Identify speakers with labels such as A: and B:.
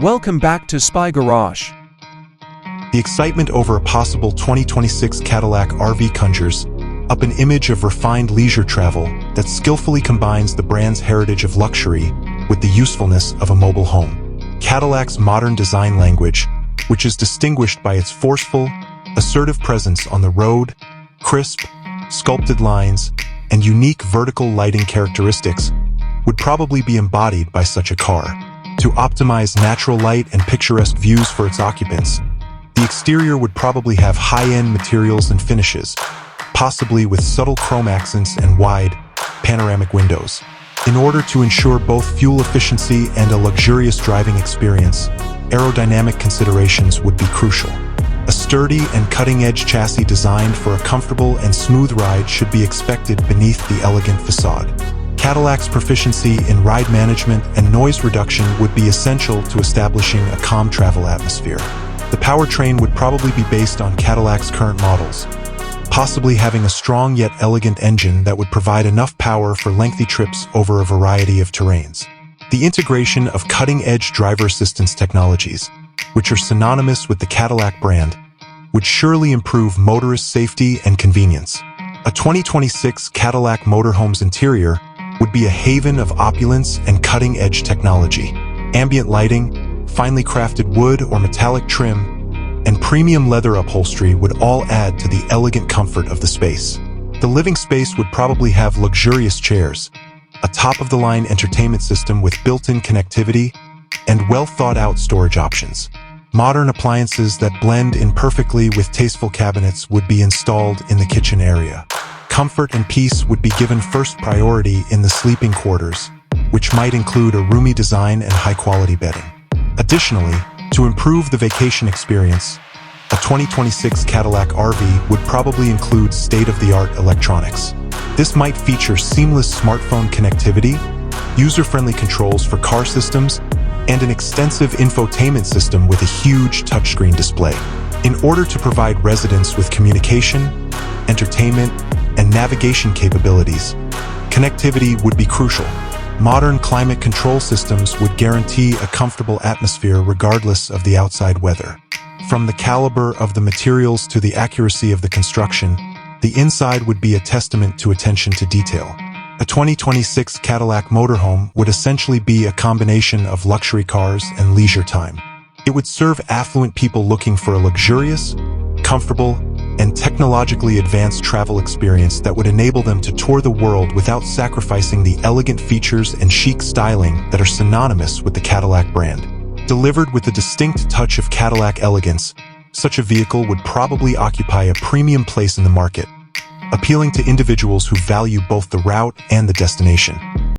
A: Welcome back to Spy Garage.
B: The excitement over a possible 2026 Cadillac RV conjures up an image of refined leisure travel that skillfully combines the brand's heritage of luxury with the usefulness of a mobile home. Cadillac's modern design language, which is distinguished by its forceful, assertive presence on the road, crisp, sculpted lines, and unique vertical lighting characteristics, would probably be embodied by such a car. To optimize natural light and picturesque views for its occupants, the exterior would probably have high-end materials and finishes, possibly with subtle chrome accents and wide, panoramic windows. In order to ensure both fuel efficiency and a luxurious driving experience, aerodynamic considerations would be crucial. A sturdy and cutting-edge chassis designed for a comfortable and smooth ride should be expected beneath the elegant facade. Cadillac's proficiency in ride management and noise reduction would be essential to establishing a calm travel atmosphere. The powertrain would probably be based on Cadillac's current models, possibly having a strong yet elegant engine that would provide enough power for lengthy trips over a variety of terrains. The integration of cutting-edge driver assistance technologies, which are synonymous with the Cadillac brand, would surely improve motorist safety and convenience. A 2026 Cadillac Motorhome's interior would be a haven of opulence and cutting-edge technology. Ambient lighting, finely crafted wood or metallic trim, and premium leather upholstery would all add to the elegant comfort of the space. The living space would probably have luxurious chairs, a top-of-the-line entertainment system with built-in connectivity, and well-thought-out storage options. Modern appliances that blend in perfectly with tasteful cabinets would be installed in the kitchen area. Comfort and peace would be given first priority in the sleeping quarters, which might include a roomy design and high-quality bedding. Additionally, to improve the vacation experience, a 2026 Cadillac RV would probably include state-of-the-art electronics. This might feature seamless smartphone connectivity, user-friendly controls for car systems, and an extensive infotainment system with a huge touchscreen display. In order to provide residents with communication, entertainment, and navigation capabilities, connectivity would be crucial. Modern climate control systems would guarantee a comfortable atmosphere regardless of the outside weather. From the caliber of the materials to the accuracy of the construction, the inside would be a testament to attention to detail. A 2026 Cadillac Motorhome would essentially be a combination of luxury cars and leisure time. It would serve affluent people looking for a luxurious, comfortable, and technologically advanced travel experience that would enable them to tour the world without sacrificing the elegant features and chic styling that are synonymous with the Cadillac brand. Delivered with a distinct touch of Cadillac elegance, such a vehicle would probably occupy a premium place in the market, appealing to individuals who value both the route and the destination.